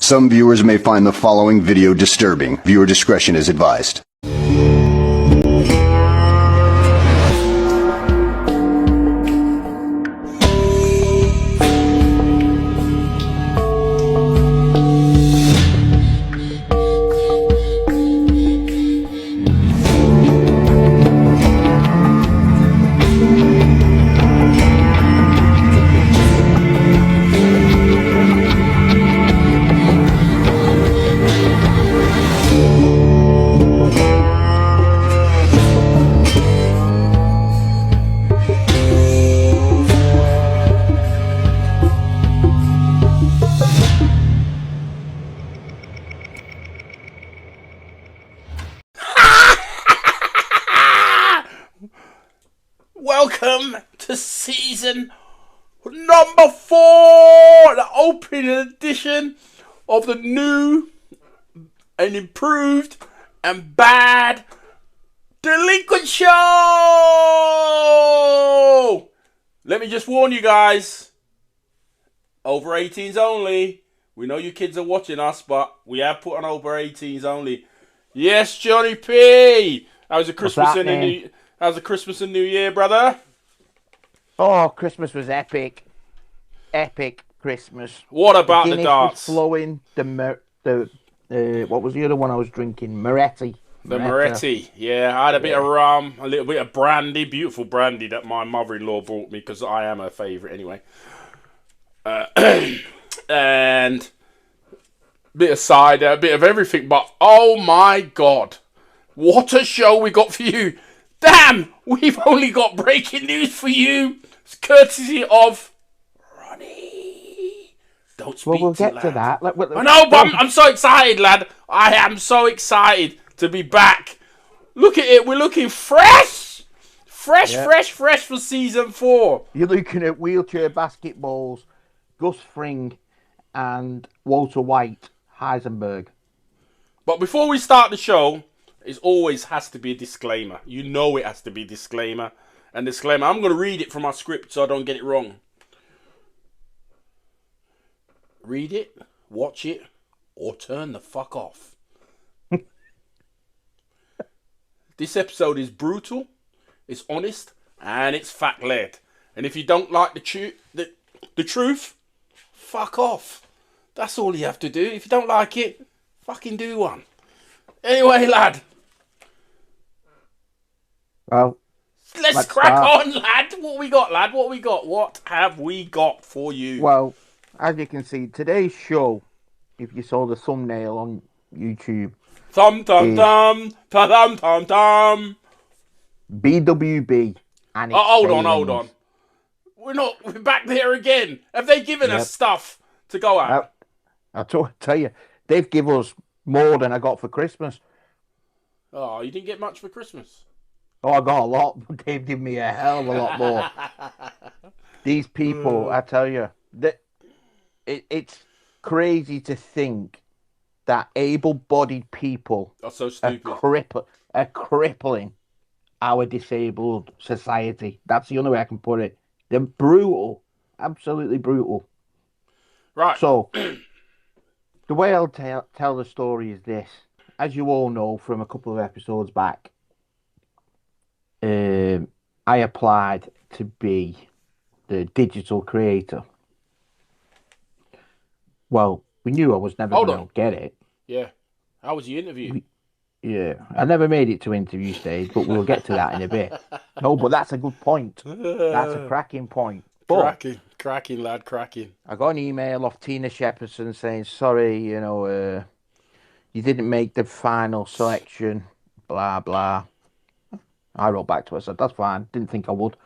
Some viewers may find the following video disturbing. Viewer discretion is advised. Welcome to season number 4, the opening edition of the new and improved and bad Delinquents Show! Let me just warn you guys, over 18s only. We know you kids are watching us, but we have put on over 18s only. Yes, Johnny P! How's the Christmas and New Year, brother? Oh, Christmas was epic. Epic Christmas. What about the Guinness darts? was flowing. What was the other one I was drinking? Moretti. The Moretti. Yeah, I had a bit of rum, a little bit of brandy, beautiful brandy that my mother-in-law brought me because I am her favourite anyway. And a bit of cider, a bit of everything. But oh my God, what a show we got for you! Damn, we've only got breaking news for you. It's courtesy of Ronnie. Don't speak Well, we'll too get loud. to that. I know, but I'm so excited, lad. I am so excited to be back. Look at it. We're looking fresh. Fresh for season 4. You're looking at wheelchair basketballs, Gus Fring, and Walter White, Heisenberg. But before we start the show, it always has to be a disclaimer. You know it has to be a disclaimer. And disclaimer, I'm going to read it from my script so I don't get it wrong. Read it, watch it, or turn the fuck off. This episode is brutal, it's honest, and it's fact-led. And if you don't like the truth, fuck off. That's all you have to do. If you don't like it, fucking do one. Anyway, lad. Well, let's crack on, lad. What we got, lad? What we got? What have we got for you? Well, as you can see, today's show, if you saw the thumbnail on YouTube, Thum thum thum thum thum thum. BWB and its Hold failings. on. We're back there again. Have they given us stuff to go at? I'll tell you, they've given us more than I got for Christmas. Oh, you didn't get much for Christmas. Oh, I got a lot, but they've given me a hell of a lot more. These people, I tell you, it's crazy to think that able-bodied people are so stupid. Are crippling our disabled society. That's the only way I can put it. They're brutal, absolutely brutal. Right. So, the way I'll tell the story is this. As you all know from a couple of episodes back, I applied to be the digital creator. Well, we knew I was never going to get it. Yeah. How was your interview? Yeah. I never made it to interview stage, but we'll get to that in a bit. No, but that's a good point. That's a cracking point. But cracking, lad, cracking. I got an email off Tina Shepperson saying, sorry, you didn't make the final selection, blah, blah. I wrote back to her, said, that's fine. Didn't think I would,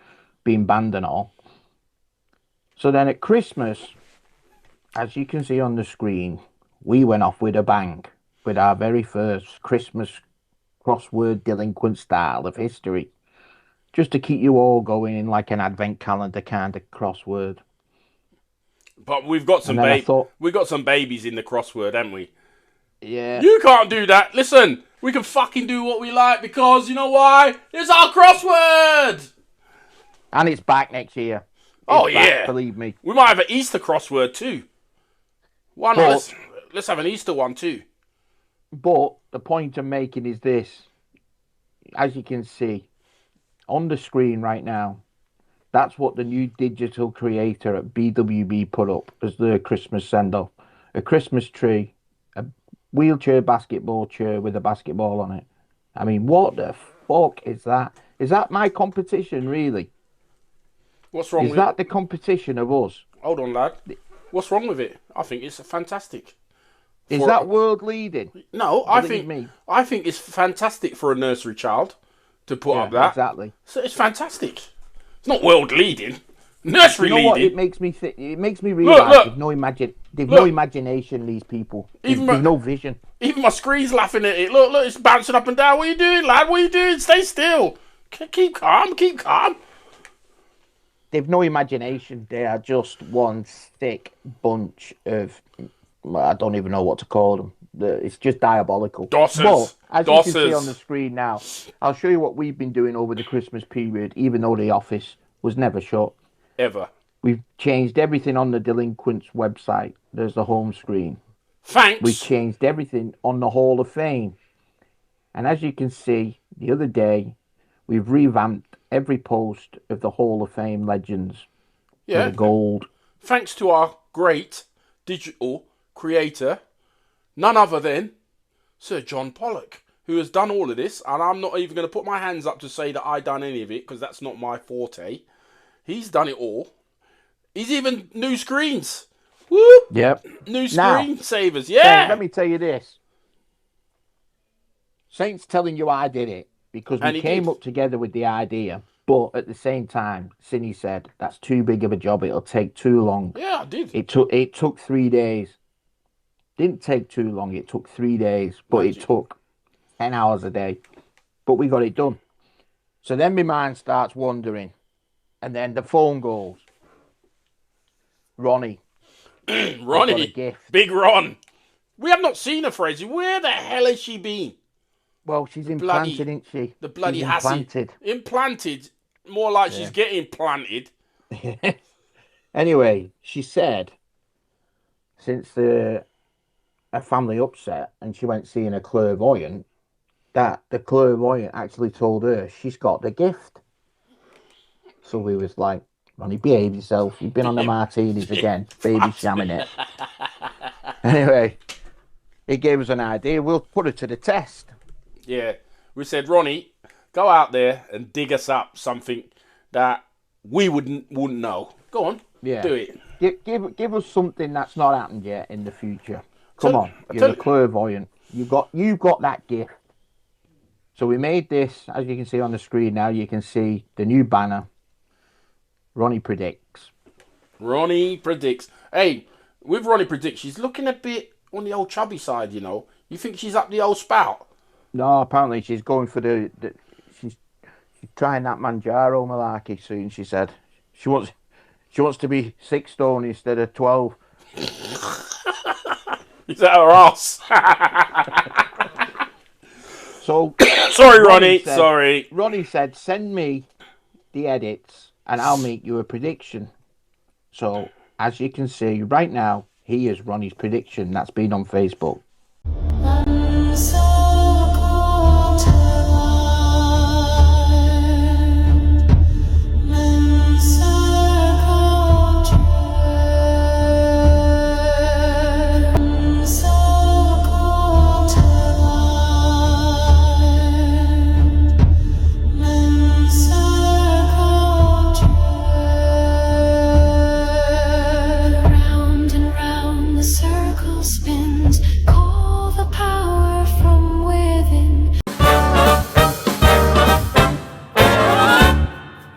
being banned and all. So then at Christmas, as you can see on the screen, we went off with a bang with our very first Christmas crossword delinquent style of history. Just to keep you all going in like an advent calendar kind of crossword. But we've got some we've got some babies in the crossword, haven't we? Yeah. You can't do that. Listen, we can fucking do what we like because you know why? It's our crossword. And it's back next year. Oh, yeah. Believe me. We might have an Easter crossword too. Why not? let's have an Easter one too. But the point I'm making is this. As you can see on the screen right now, that's what the new digital creator at BWB put up as their Christmas send-off. A Christmas tree, a wheelchair basketball chair with a basketball on it. I mean, what the fuck is that? Is that my competition, really? What's wrong with it? Is that the competition of us? Hold on, lad. What's wrong with it? I think it's fantastic. Is that world leading? No, I think it's fantastic for a nursery child to put up that. Exactly. So it's fantastic. It's not world leading. Nursery leading. What it makes me think? It makes me realise they've no imagination. These people. They've no vision. Even my screen's laughing at it. Look, it's bouncing up and down. What are you doing, lad? What are you doing? Stay still. Keep calm. Keep calm. They've no imagination. They are just one thick bunch of. I don't even know what to call them. It's just diabolical. Dossers. But, as you can see on the screen now, I'll show you what we've been doing over the Christmas period, even though the office was never shut. Ever. We've changed everything on the Delinquents website. There's the home screen. Thanks. We've changed everything on the Hall of Fame. And as you can see, the other day, we've revamped every post of the Hall of Fame legends. Yeah. With gold. Thanks to our great digital creator, none other than Sir John Pollock, who has done all of this. And I'm not even going to put my hands up to say that I done any of it, because that's not my forte. He's done it all. He's even new screens. Whoop! Yep. New screen savers. Yeah. Let me tell you this. Saint's telling you I did it because we came up together with the idea, but at the same time, Cindy said that's too big of a job. It'll take too long. Yeah, I did. It took 3 days. Didn't take too long. It took 3 days, but it took 10 hours a day. But we got it done. So then my mind starts wandering, and then the phone goes. Ronnie. Ronnie. Gift. Big Ron. We have not seen her, Fraser. Where the hell has she been? Well, she's implanted, isn't she? The bloody she's implanted. Implanted. More like she's getting planted. Anyway, she said, since her family upset and she went seeing a clairvoyant, that the clairvoyant actually told her she's got the gift. So we was like, Ronnie, behave yourself. You've been on the martinis again. Baby shamming it. Anyway, he gave us an idea. We'll put it to the test. Yeah. We said, Ronnie, go out there and dig us up something that we wouldn't know. Go on. Yeah. Do it. Give us something that's not happened yet in the future. Come on. You're a clairvoyant. You've got that gift. So we made this, as you can see on the screen now, you can see the new banner. Ronnie predicts. Ronnie predicts. Hey, with Ronnie predicts, she's looking a bit on the old chubby side, you know. You think she's up the old spout? No, apparently she's going for she's trying that Manjaro malarkey soon, she said. She wants to be 6 stone instead of 12. Is that her ass? So sorry, Ronnie. Sorry. Ronnie said, send me the edits and I'll make you a prediction. So, as you can see right now, here's Ronnie's prediction that's been on Facebook.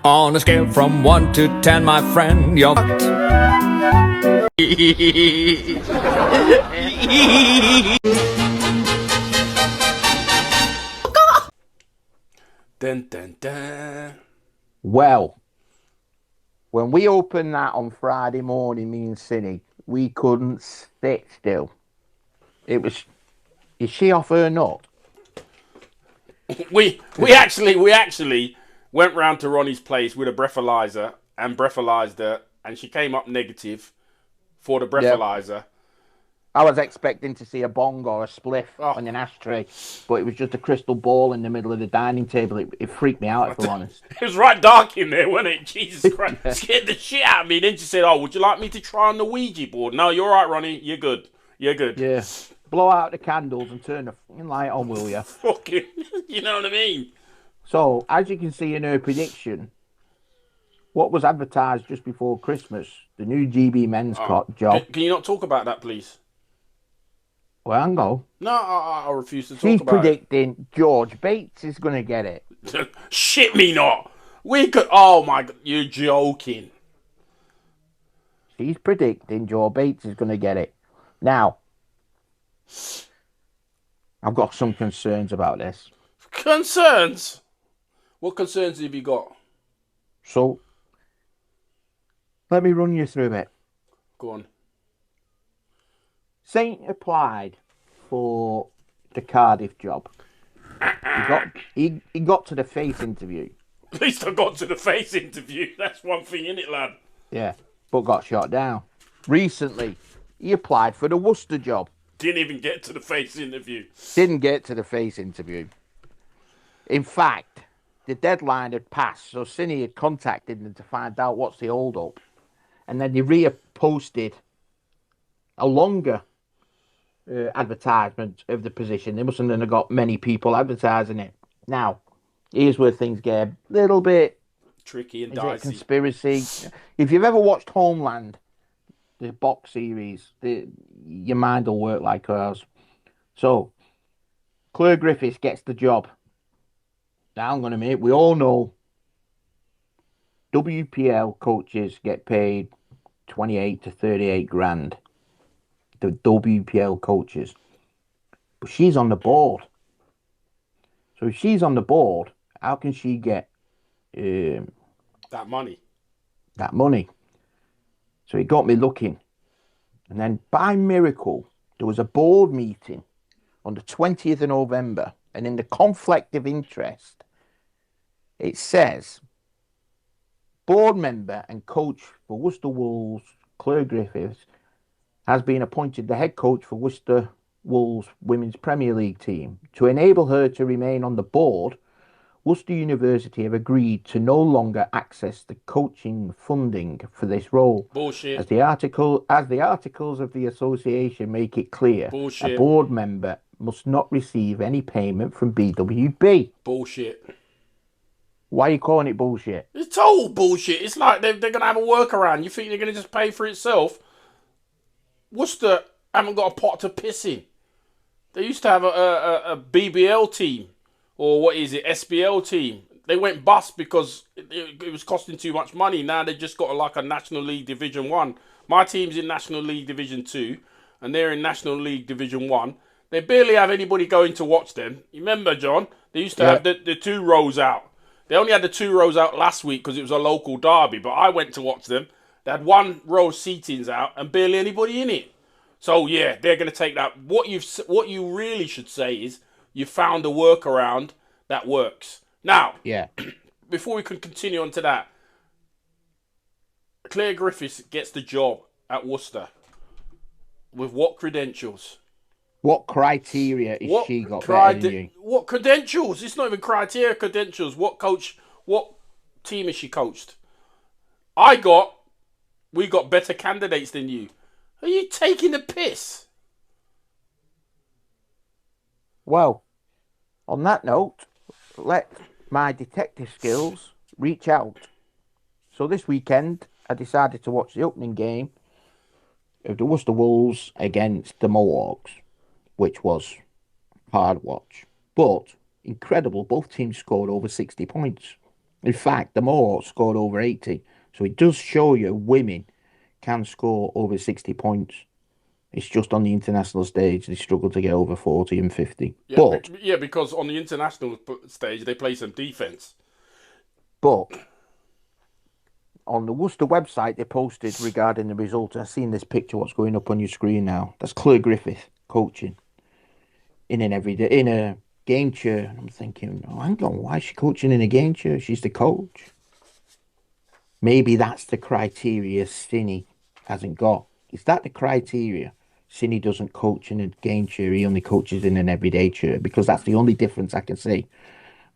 On a scale from 1 to 10, my friend, you're Dun, dun, dun. Well, when we opened that on Friday morning, me and Cindy, we couldn't sit still. Is she off her nut? We actually went round to Ronnie's place with a breathalyzer and breathalyzed her, and she came up negative for the breathalyzer. I was expecting to see a bong or a spliff Oh. on an ashtray, but it was just a crystal ball in the middle of the dining table. It freaked me out, if I'm honest. It was right dark in there, wasn't it? Jesus Christ. Scared the shit out of me. Then she said, oh, would you like me to try on the Ouija board? No, you're all right, Ronnie. You're good. You're good. Yeah. Blow out the candles and turn the fucking light on, will you? Fucking, you know what I mean? So, as you can see in her prediction, what was advertised just before Christmas, the new GB men's job. Can you not talk about that, please? Well, hang on. No, I refuse to talk She's about predicting George Bates is going to get it. it. Shit me not. We could. Oh my God, you're joking. She's predicting George Bates is going to get it. Now, I've got some concerns about this. Concerns? What concerns have you got? So, let me run you through it. Go on. Saint applied for the Cardiff job. He got to the face interview. At least I got to the face interview. That's one thing, innit, lad? Yeah, but got shot down. Recently, he applied for the Worcester job. Didn't even get to the face interview. Didn't get to the face interview. In fact, the deadline had passed, so Cine had contacted them to find out what's the hold up. And then they reposted a longer advertisement of the position. They mustn't have got many people advertising it. Now, here's where things get a little bit tricky and is it dicey. Conspiracy. If you've ever watched Homeland, the box series, your mind will work like ours. So, Claire Griffiths gets the job. Now, I'm going to make, we all know WPL coaches get paid 28 to 38 grand. The WPL coaches. But she's on the board. So if she's on the board, how can she get that money? That money. So it got me looking. And then by miracle, there was a board meeting on the 20th of November. And in the conflict of interest, it says, board member and coach for Worcester Wolves, Claire Griffiths, has been appointed the head coach for Worcester Wolves Women's Premier League team. To enable her to remain on the board, Worcester University have agreed to no longer access the coaching funding for this role. Bullshit. As the articles of the association make it clear, Bullshit. A board member must not receive any payment from BWB. Bullshit. Why are you calling it bullshit? It's total bullshit. It's like they're going to have a workaround. You think they're going to just pay for itself? Worcester haven't got a pot to piss in. They used to have a BBL team, or what is it, SBL team. They went bust because it was costing too much money. Now they've just got like a National League Division 1. My team's in National League Division 2, and they're in National League Division 1. They barely have anybody going to watch them. You remember, John? They used to have the 2 rows out. They only had the 2 rows out last week because it was a local derby, but I went to watch them. They had 1 row of seatings out and barely anybody in it. So yeah, they're going to take that. What you really should say is you found a workaround that works. Now, before we can continue on to that, Claire Griffiths gets the job at Worcester. With what credentials? What criteria is she got better than you? What credentials? It's not even criteria, credentials. What team has she coached? We got better candidates than you. Are you taking the piss? Well, on that note, let my detective skills reach out. So this weekend, I decided to watch the opening game of the Worcester Wolves against the Mohawks, which was hard watch. But incredible, both teams scored over 60 points. In fact, the Mohawks scored over 80. So it does show you women can score over 60 points. It's just on the international stage they struggle to get over 40 and 50. Yeah, because on the international stage they play some defence. But on the Worcester website they posted regarding the result, I've seen this picture what's going up on your screen now. That's Claire Griffith coaching in a game chair. And I'm thinking, oh, hang on, why is she coaching in a game chair? She's the coach. Maybe that's the criteria Cine hasn't got. Is that the criteria? Cine doesn't coach in a game chair, he only coaches in an everyday chair because that's the only difference I can see.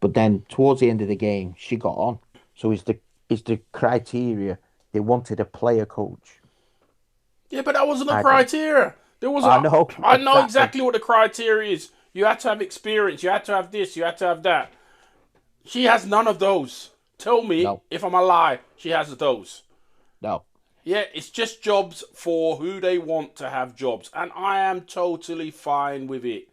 But then towards the end of the game, she got on. So is the criteria they wanted a player coach? Yeah, but that wasn't the I don't. criteria. There was I know I know exactly. exactly what the criteria is. You had to have experience. You had to have this. You had to have that. She has none of those. Tell me No. if I'm a lie. She has those. No. Yeah, it's just jobs for who they want to have jobs. And I am totally fine with it.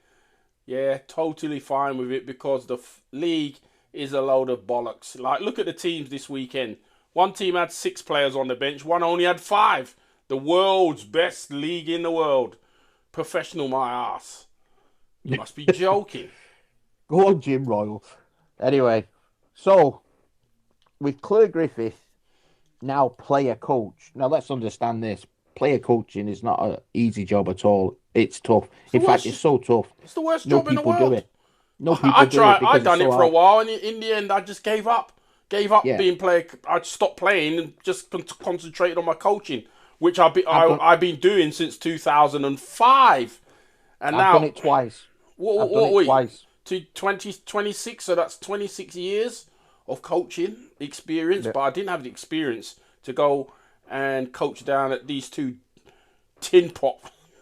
Yeah, totally fine with it because the league is a load of bollocks. Like, look at the teams this weekend. One team had 6 players on the bench. One only had 5. The world's best league in the world. Professional my ass. You must be joking. Go on, Jim Royal. Anyway, so with Claire Griffith now player coach. Now let's understand this. Player coaching is not an easy job at all. It's tough. In fact, it's so tough. It's the worst No job in the people world. do it. No people I do tried. it because I done it's it so for a hard. while, and in the end, I just gave up. Gave up Yeah. being player. I stopped playing and just concentrated on my coaching, which I've been doing since 2005. And I've now done it twice. what I've done it twice. to 2026, so that's 26 years of coaching experience. Yeah. But I didn't have the experience to go and coach down at these 2 tin pot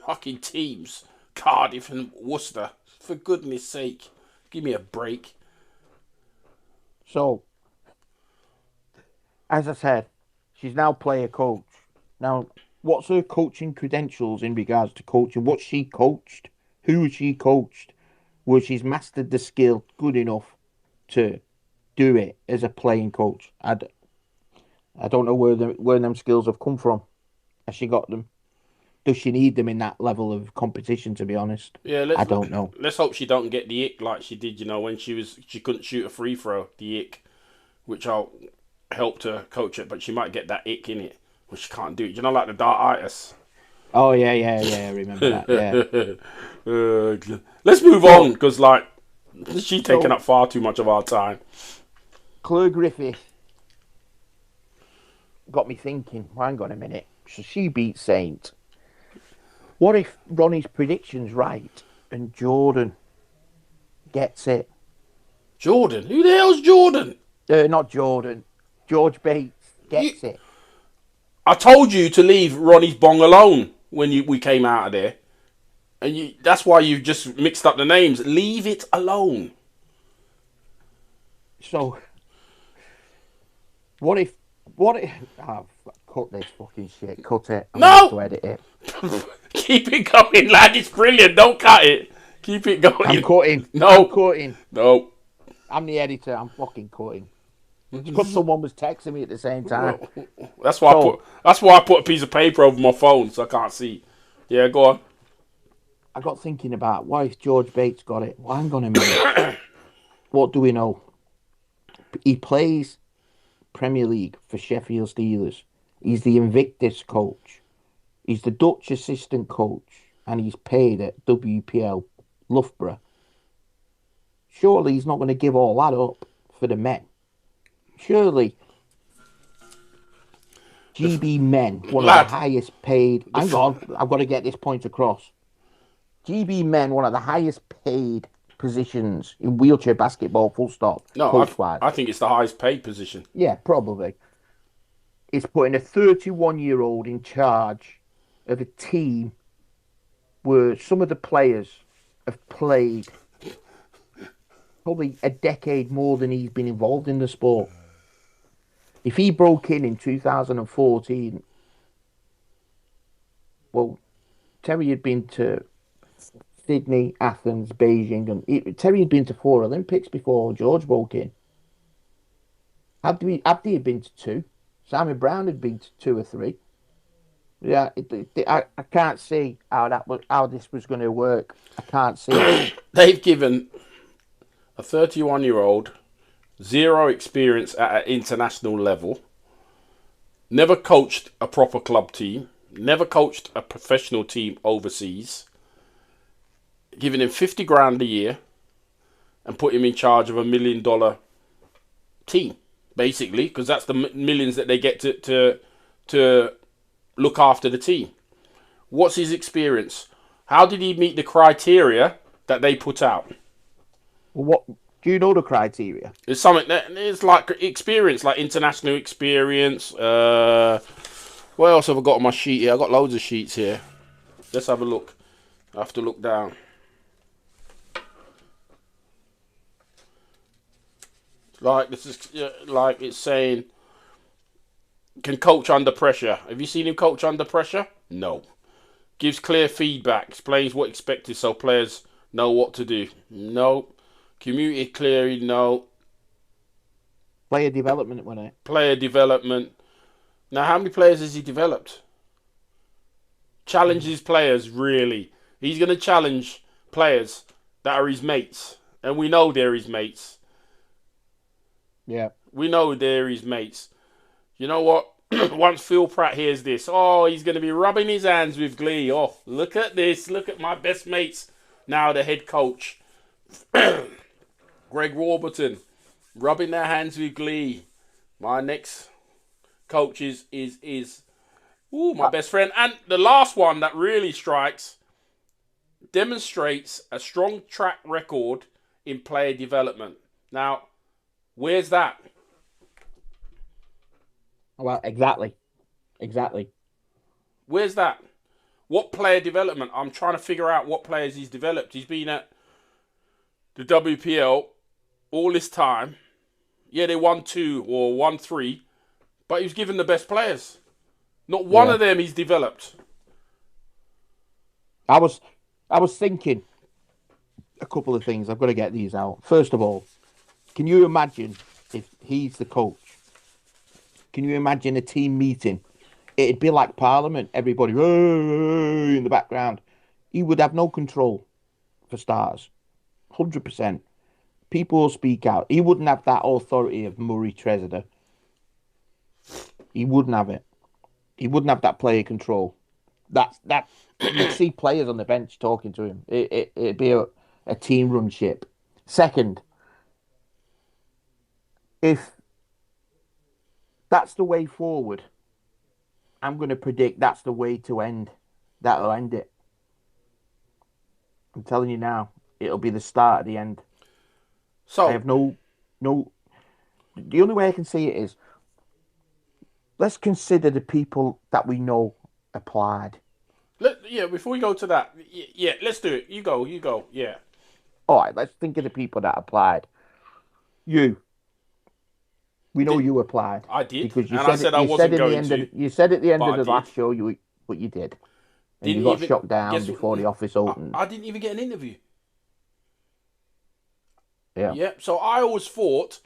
fucking teams, Cardiff and Worcester. For goodness sake, give me a break. So, as I said, she's now player coach. Now, what's her coaching credentials in regards to coaching? What's she coached? Who has she coached? Where she's mastered the skill good enough to do it as a playing coach? I don't know where them skills have come from. Has she got them? Does she need them in that level of competition? To be honest, Yeah, I don't know. Let's hope she don't get the ick like she did. When she couldn't shoot a free throw. The ick, which I'll help her coach it, but she might get that ick in it, which she can't do. Like the dartitis. Oh yeah, I remember that. Yeah. Let's move on because she's taking up far too much of our time. Claire Griffith got me thinking. Hang on a minute. So she beat Saint. What if Ronnie's prediction's right and Jordan gets it? Jordan? Who the hell's Jordan? Not Jordan. George Bates gets it. I told you to leave Ronnie's bong alone when we came out of there. And that's why you've just mixed up the names. Leave it alone. So, what if... Oh, cut this fucking shit. Cut it. I'm No! going to edit it. Keep it going, lad. It's brilliant. Don't cut it. Keep it going. I'm cutting. No. I'm cutting. No. I'm the editor. I'm fucking cutting. Because someone was texting me at the same time. That's why I put a piece of paper over my phone so I can't see. Yeah, go on. I got thinking about why if George Bates got it. Well, hang on a minute. What do we know? He plays Premier League for Sheffield Steelers. He's the Invictus coach. He's the Dutch assistant coach. And he's paid at WPL Loughborough. Surely he's not going to give all that up for the men. Surely. GB Men, one of the highest paid... Hang on, I've got to get this point across. GB Men, one of the highest paid positions in wheelchair basketball, full stop. No, I think it's the highest paid position. Yeah, probably. It's putting a 31-year-old in charge of a team where some of the players have played probably a decade more than he's been involved in the sport. If he broke in 2014, well, Terry had been to Sydney, Athens, Beijing, and Terry had been to 4 Olympics before George broke in. Abdi had been to 2. Simon Brown had been to 2 or 3. Yeah, I can't see how this was going to work. I can't see it. They've given a 31-year-old 0 experience at an international level, never coached a proper club team, never coached a professional team overseas, giving him 50 grand a year and put him in charge of $1 million team, basically, because that's the millions that they get to look after the team. What's his experience? How did he meet the criteria that they put out? Well, what do you know the criteria? It's something that it's like experience, like international experience. What else have I got on my sheet here? I've got loads of sheets here. Let's have a look. I have to look down. Like this is like it's saying, can coach under pressure. Have you seen him coach under pressure? No. Gives clear feedback, explains what expected so players know what to do. No. Communicate clearly, no. Player development, wasn't it? Player development. Now, how many players has he developed? Challenges players, really. He's going to challenge players that are his mates. And we know they're his mates. Yeah. We know they're his mates. You know what? Once Phil Pratt hears this, oh, he's going to be rubbing his hands with glee. Oh, look at this. Look at my best mates. Now the head coach, Greg Warburton, rubbing their hands with glee. My next coach is my best friend. And the last one that really strikes, demonstrates a strong track record in player development. Now, where's that? Well, exactly. Where's that? What player development? I'm trying to figure out what players he's developed. He's been at the WPL all this time. Yeah, they won 2 or won 3, but he was given the best players. Not one of them he's developed. I was thinking a couple of things. I've got to get these out. First of all, can you imagine if he's the coach? Can you imagine a team meeting? It'd be like Parliament. Everybody in the background. He would have no control, for starters. 100%. People will speak out. He wouldn't have that authority of Murray Treasurer. He wouldn't have it. He wouldn't have that player control. That you'd see players on the bench talking to him. It'd be a team run ship. Second, if that's the way forward, I'm going to predict that's the way to end. That'll end it. I'm telling you now, it'll be the start of the end. So I have no. The only way I can see it is, let's consider the people that we know applied. Before we go to that, let's do it. You go, yeah. All right, let's think of the people that applied. You. We know you applied. I did, because you and I said I wasn't going to. You said at the end of the I last did. show what you did. And you got shut down before the office opened. I didn't even get an interview. Yeah. Yeah, so I always thought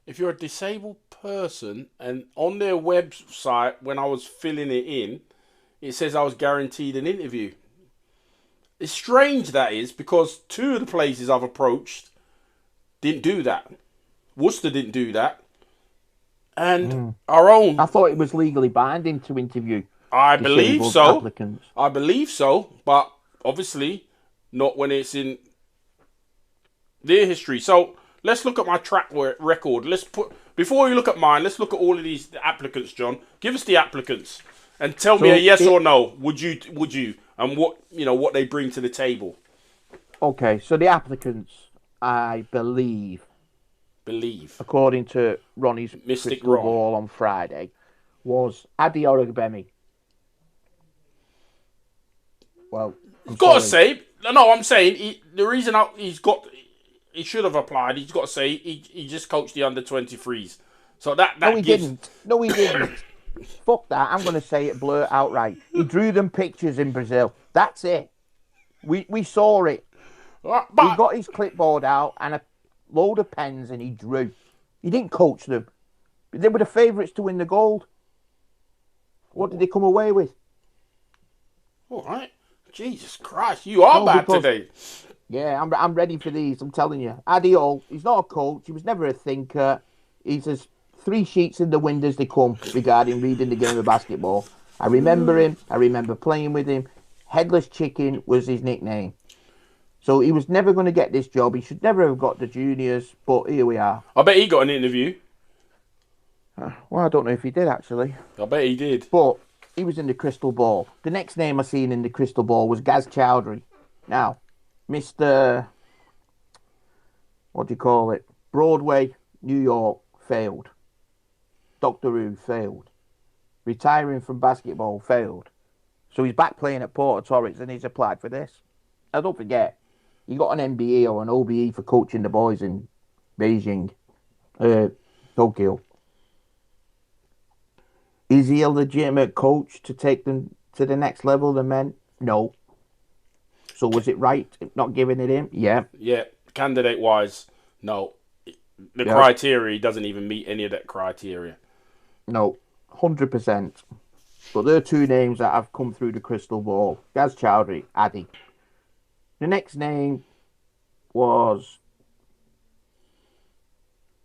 if you're a disabled person and on their website, when I was filling it in, it says I was guaranteed an interview. It's strange that is, because 2 of the places I've approached didn't do that. Worcester didn't do that. And our own. I thought it was legally binding to interview. I believe so. Applicants. I believe so, but obviously not when it's in their history. So let's look at my track record. Before you look at mine, let's look at all of these applicants, John. Give us the applicants and tell me a yes or no. Would you? And what they bring to the table. Okay, so the applicants, I believe, according to Ronnie's Mystic crystal Ron ball on Friday, was I.W.B.Delinquents. Well, I'm saying the reason he should have applied. He's got to say he just coached the under-23s. So that didn't. No, he didn't. Fuck that. I'm going to say it blurt outright. He drew them pictures in Brazil. That's it. We saw it. But He got his clipboard out and a load of pens and he drew. He didn't coach them. They were the favourites to win the gold. What did they come away with? All right. Jesus Christ, you are bad today. Yeah, I'm ready for these. I'm telling you. Adio, he's not a coach. He was never a thinker. He's as 3 sheets in the wind as they come regarding reading the game of basketball. I remember him. I remember playing with him. Headless Chicken was his nickname. So he was never going to get this job. He should never have got the juniors, but here we are. I bet he got an interview. Well, I don't know if he did, actually. I bet he did. But He was in the crystal ball. The next name I seen in the crystal ball was Gaz Chowdhury. Now, Mr. What do you call it? Broadway, New York, failed. Doctor Who, failed. Retiring from basketball, failed. So he's back playing at Port Torres and he's applied for this. Now, don't forget, you got an MBE or an OBE for coaching the boys in Beijing, Tokyo. Is he a legitimate coach to take them to the next level, the men? No. So was it right not giving it him? Yeah. Yeah, candidate-wise, no. The criteria, he doesn't even meet any of that criteria. No, 100%. But there are two names that have come through the crystal ball. Gaz Chowdhury, Addy. The next name was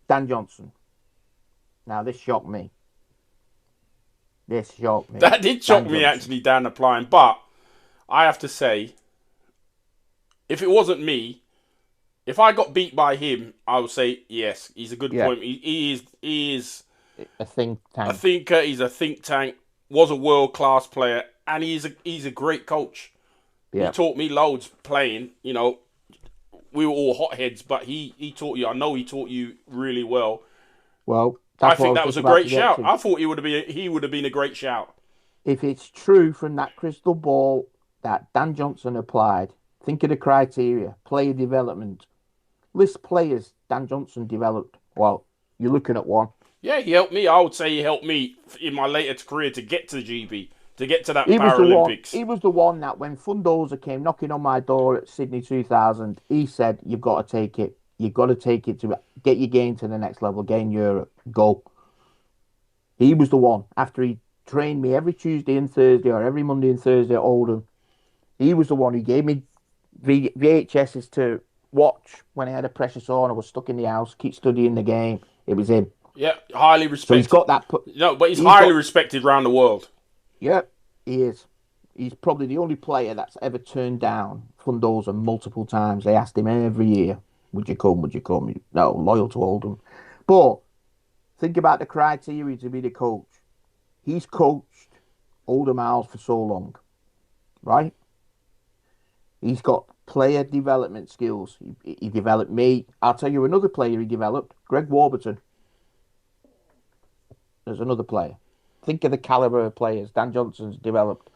Dan Johnson. Now, this shocked me. That did shock me, actually, Dan applying. But I have to say, if it wasn't me, if I got beat by him, I would say, yes, he's a good point. He is a think tank. A thinker. He's a think tank. Was a world-class player. And he's a great coach. Yeah. He taught me loads playing. You know, we were all hotheads, but he taught you. I know he taught you really well. Well, I think that was a great shout. I thought he would have been a great shout. If it's true from that crystal ball that Dan Johnson applied, think of the criteria: player development. List players Dan Johnson developed. Well, you're looking at one. Yeah, he helped me. I would say he helped me in my later career to get to the GB, to get to that Paralympics. He was the one that when Fundoza came knocking on my door at Sydney 2000, he said, "You've got to take it. You've got to take it to get your game to the next level, gain Europe, go." He was the one. After he trained me every Tuesday and Thursday or every Monday and Thursday at Oldham, he was the one who gave me VHSs to watch when I had a pressure sore and I was stuck in the house, keep studying the game. It was him. Yeah, highly respected. So he's got that. No, but he's highly respected around the world. Yeah, he is. He's probably the only player that's ever turned down Fundoza multiple times. They asked him every year, would you come? Would you come? No, loyal to Oldham. But think about the criteria to be the coach. He's coached Oldham Owls for so long, right? He's got player development skills. He developed me. I'll tell you another player he developed, Greg Warburton. There's another player. Think of the caliber of players Dan Johnson's developed.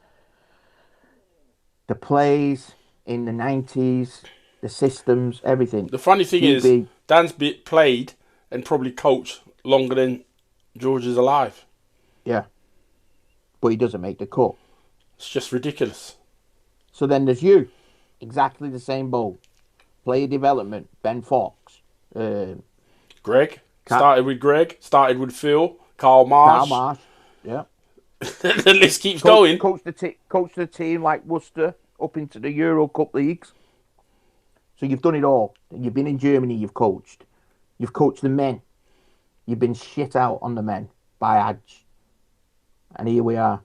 The plays in the 90s, the systems, everything. The funny thing is, Dan's played and probably coached longer than George is alive. Yeah. But he doesn't make the cut. It's just ridiculous. So then there's you. Exactly the same boat. Player development, Ben Fox. Greg. Started with Greg. Started with Phil. Carl Marsh. Yeah. The list keeps going. Coach the team like Worcester up into the Euro Cup leagues. So you've done it all. You've been in Germany, you've coached. You've coached the men. You've been shit out on the men by Adge. And here we are.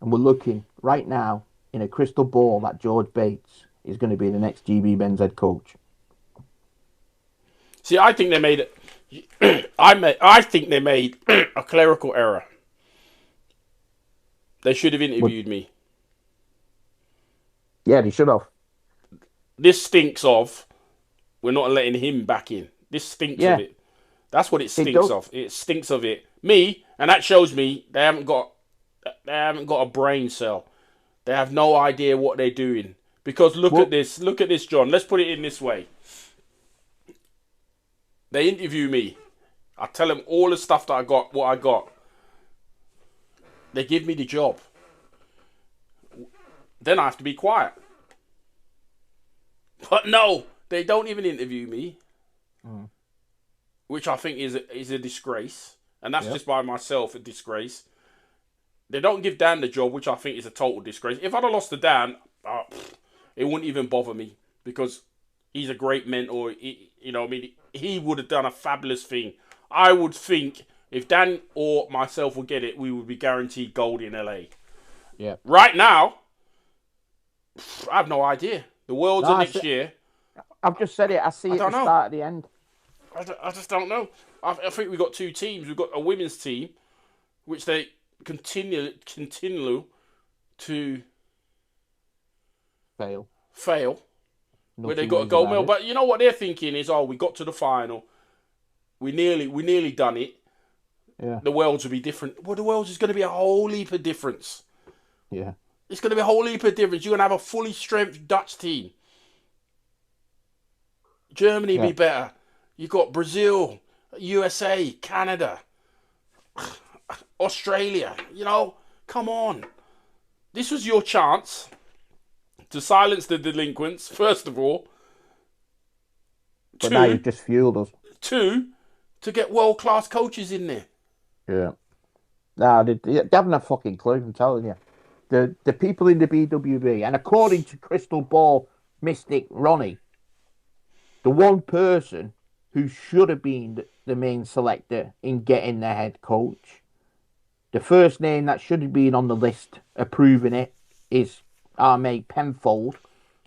And we're looking right now in a crystal ball that George Bates is going to be the next GB Men's head coach. See, I think they made it. I think they made a clerical error. They should have interviewed me. Yeah, they should have. This stinks of, we're not letting him back in. This stinks of it. That's what it stinks of. It stinks of it. Me, and that shows me they haven't got a brain cell. They have no idea what they're doing. Because look at this, John. Let's put it in this way. They interview me. I tell them all the stuff that I got, what I got. They give me the job. Then I have to be quiet. But no, they don't even interview me. Which I think is a disgrace. And that's just by myself a disgrace. They don't give Dan the job, which I think is a total disgrace. If I'd have lost to Dan, it wouldn't even bother me. Because he's a great mentor. He would have done a fabulous thing. I would think if Dan or myself would get it, we would be guaranteed gold in LA. Yeah. Right now, I have no idea. The Worlds are next year. I've just said it. I see it at the start, at the end. I just don't know. I think we've got two teams. We've got a women's team, which they continue to Fail. where they Nothing got a ways gold about medal. it. But you know what they're thinking is, we got to the final. We nearly done it. Yeah. The Worlds will be different. Well, the Worlds is going to be a whole heap of difference. Yeah. It's going to be a whole heap of difference. You're going to have a fully strength Dutch team. Germany be better. You got Brazil, USA, Canada, Australia. You know, come on. This was your chance to silence the delinquents, first of all. But now you've just fueled us. Two, to get world-class coaches in there. Yeah. No, they haven't a fucking clue, I'm telling you. The people in the BWB, and according to Crystal Ball Mystic Ronnie, the one person who should have been the main selector in getting the head coach, the first name that should have been on the list approving it is our mate Penfold,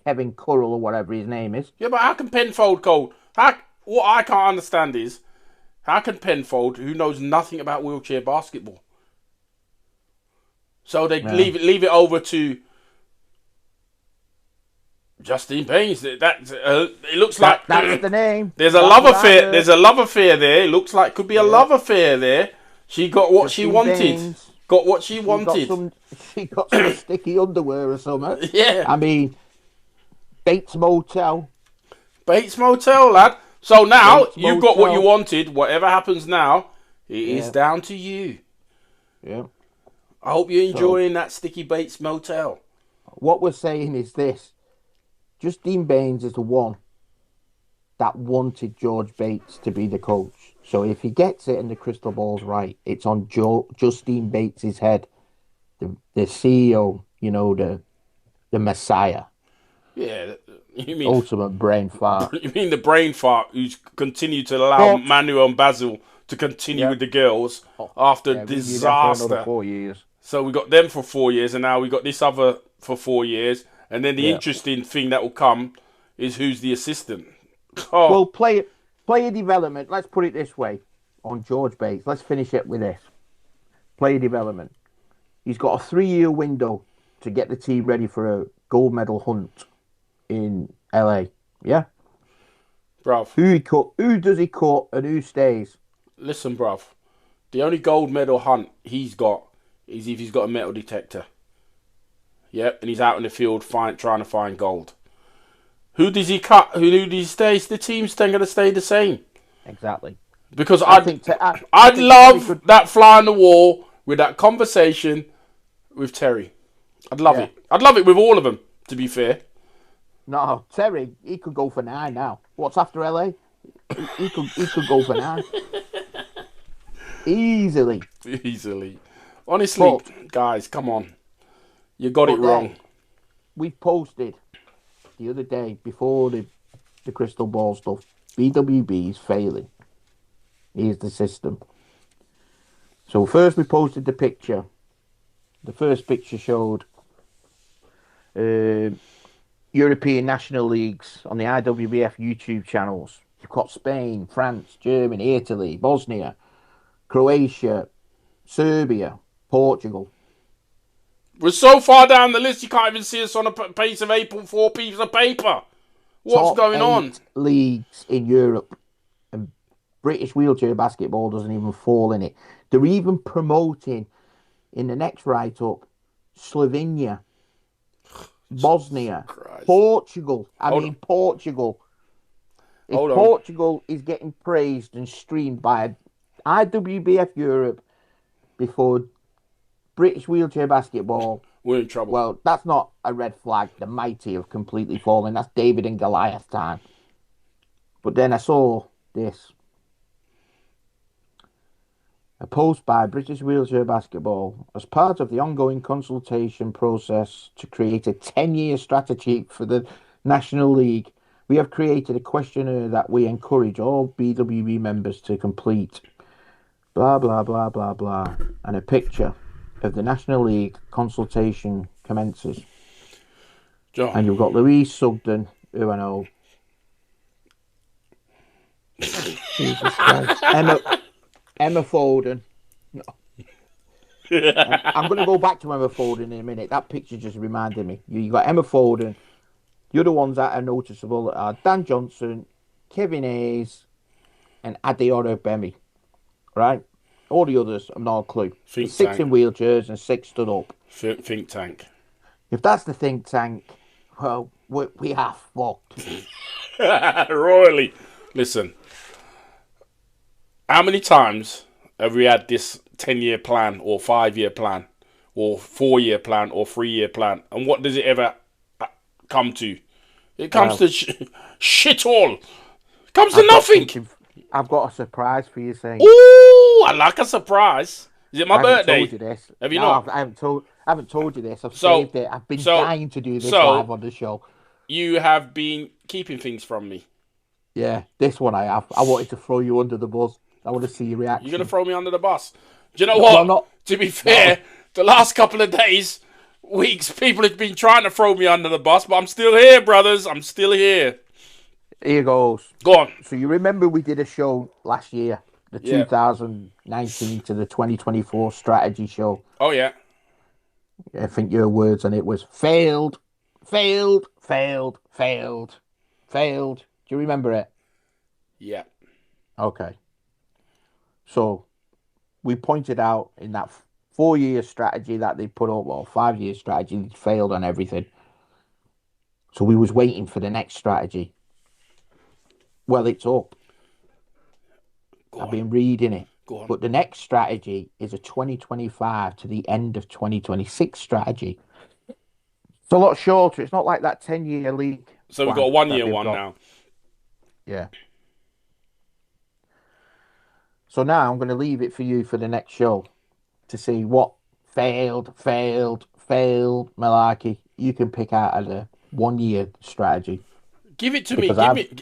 Kevin Currell or whatever his name is. Yeah, but how can Penfold go? What I can't understand is, how can Penfold, who knows nothing about wheelchair basketball, so they leave it over to Justine Baines? It looks like That's the name. There's a love affair. There's a love affair there. It looks like could be a love affair there. She got what she wanted. Baines, got what she wanted. She got some sticky underwear or something. Yeah. I mean, Bates Motel. Bates Motel, lad. So now Bates you've got what Motel. you wanted. Whatever happens now, it is down to you. Yeah. I hope you're enjoying that sticky Bates Motel. What we're saying is this. Justine Baines is the one that wanted George Bates to be the coach. So if he gets it and the crystal ball's right, it's on Justine Bates' head. The CEO, you know, the Messiah. Yeah, you mean Ultimate brain fart. You mean the brain fart who's continued to allow Manuel and Basil to continue with the girls after disaster. For another 4 years. So we got them for 4 years, and now we got this other for 4 years. And then the interesting thing that will come is who's the assistant. Oh. Well, player development. Let's put it this way on George Bates. Let's finish it with this. Player development. He's got a 3-year window to get the team ready for a gold medal hunt in LA. Yeah, bruv. Who does he cut, and who stays? Listen, bruv. The only gold medal hunt he's got is if he's got a metal detector. Yep, and he's out in the field trying to find gold. Who does he cut? Who does he stay? The team's then going to stay the same. Exactly. Because I'd love that fly on the wall with that conversation with Terry. I'd love it. I'd love it with all of them, to be fair. No, Terry, he could go for 9 now. What's after LA? He could go for 9. Easily. Honestly, guys, come on. You got it wrong. We posted the other day, before the crystal ball stuff, BWB is failing. Here's the system. So first we posted the picture. The first picture showed European national leagues on the I.W.B.F. YouTube channels. You've got Spain, France, Germany, Italy, Bosnia, Croatia, Serbia, Portugal. We're so far down the list you can't even see us on a piece of A4 piece of paper. What's going on? Leagues in Europe, and British wheelchair basketball doesn't even fall in it. They're even promoting in the next write-up Slovenia, Bosnia, Portugal. Portugal. If Portugal is getting praised and streamed by IWBF Europe before British wheelchair basketball, we're in trouble. Well, that's not a red flag. The mighty have completely fallen. That's David and Goliath time. But then I saw this. A post by British Wheelchair Basketball. As part of the ongoing consultation process to create a 10-year strategy for the National League, we have created a questionnaire that we encourage all BWB members to complete. Blah, blah, blah, blah, blah. And a picture of the National League consultation commences. John. And you've got Louise Sugden, who I know. Jesus Christ. Emma Foden. No. I'm going to go back to Emma Foden in a minute. That picture just reminded me. You got Emma Foden. The other ones that are noticeable are Dan Johnson, Kevin Hayes, and I.W.B.Delinquents. Right? All the others, I'm not a clue. Think Six tank. in wheelchairs and 6 stood up. Think tank. If that's the think tank, well, we are fucked. Royally. Listen. How many times have we had this 10-year plan or 5-year plan or 4-year plan or 3-year plan? And what does it ever come to? It comes to shit all. It comes to nothing. I've got a surprise for you, saying. Ooh, I like a surprise. Is it my birthday? I haven't told you this. Have you not? I haven't told you this. I've saved it. I've been dying to do this live on the show. You have been keeping things from me. Yeah, this one I have. I wanted to throw you under the bus. I want to see your reaction. You're going to throw me under the bus. Do you know what? To be fair, the last couple of days, weeks, people have been trying to throw me under the bus, but I'm still here, brothers. I'm still here. Here goes. Go on. So you remember we did a show last year, the 2019 to the 2024 strategy show. Oh, yeah. I think your words on it was failed, failed, failed, failed, failed. Do you remember it? Yeah. Okay. So we pointed out in that 4-year strategy that they put up, well, 5-year strategy, they failed on everything. So we was waiting for the next strategy. Well, it's up. I've been reading it. Go on. But the next strategy is a 2025 to the end of 2026 strategy. It's a lot shorter. It's not like that 10-year league. So we've got a 1-year one now. Yeah. So now I'm going to leave it for you for the next show to see what failed malarkey you can pick out of the 1-year strategy. Give it to me.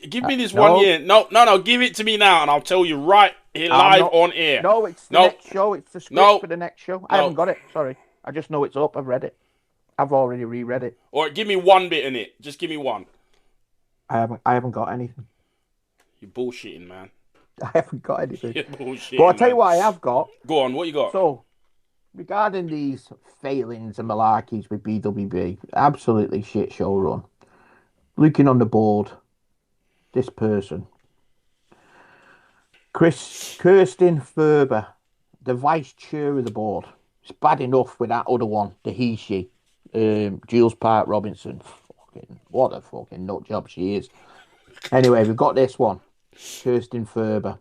Give me this 1 year. No. Give it to me now, and I'll tell you right here live on air. No, it's the next show. It's the script for the next show. I haven't got it. Sorry. I just know it's up. I've read it. I've already reread it. Or give me one bit in it. Just give me one. I haven't got anything. You're bullshitting, man. I haven't got anything. You're bullshitting, but I'll tell you what I have got. Go on, what you got? So, regarding these failings and malarkeys with BWB, absolutely shit show run. Looking on the board, this person, Kirsten Ferber, the vice chair of the board. It's bad enough with that other one, the she, Jules Park Robinson. What a fucking nut job she is. Anyway, we've got this one, Kirsten Ferber,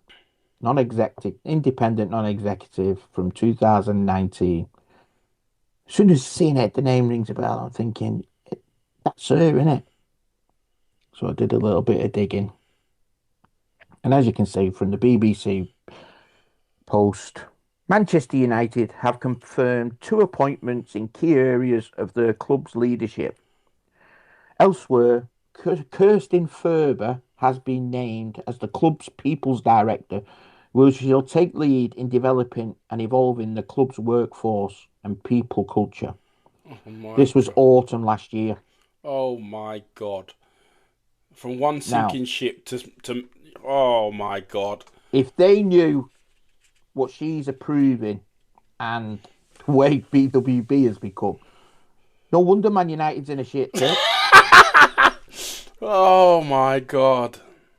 non-executive, independent non-executive from 2019. As soon as I seen it, the name rings a bell. I'm thinking, that's her, innit? So I did a little bit of digging. And as you can see from the BBC post, Manchester United have confirmed 2 appointments in key areas of their club's leadership. Elsewhere, Kirsten Ferber has been named as the club's people's director, where she'll take lead in developing and evolving the club's workforce and people culture. This was autumn last year. Oh my God. From one sinking ship to oh my God. If they knew what she's approving and the way BWB has become, no wonder Man United's in a shit pit. Oh my God.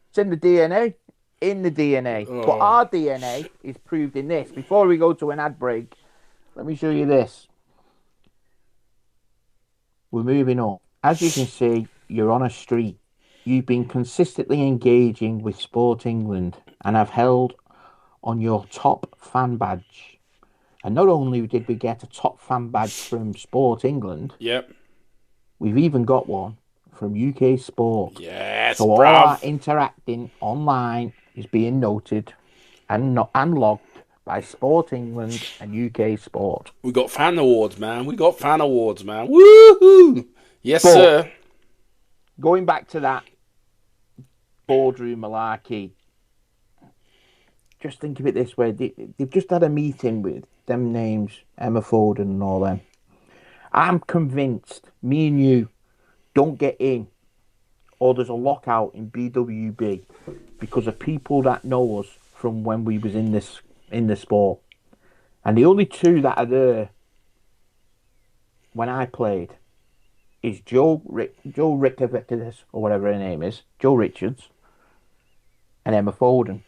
It's in the DNA. In the DNA. Oh. But our DNA is proved in this. Before we go to an ad break, let me show you this. We're moving on. As you can see, you're on a street. You've been consistently engaging with Sport England and have held on your top fan badge. And not only did we get a top fan badge from Sport England, yep, we've even got one from UK Sport. Yes, so all our interacting online is being noted and logged by Sport England and UK Sport. We got fan awards, man. Woohoo! Yes, sir. Going back to that boardroom malarkey, just think of it this way. They've just had a meeting with them names, Emma Foden and all them. I'm convinced me and you don't get in, or there's a lockout in BWB because of people that know us from when we was in the sport. And the only two that are there when I played is Joe Rickovitis, or whatever her name is, Joe Richards, and Emma Foden.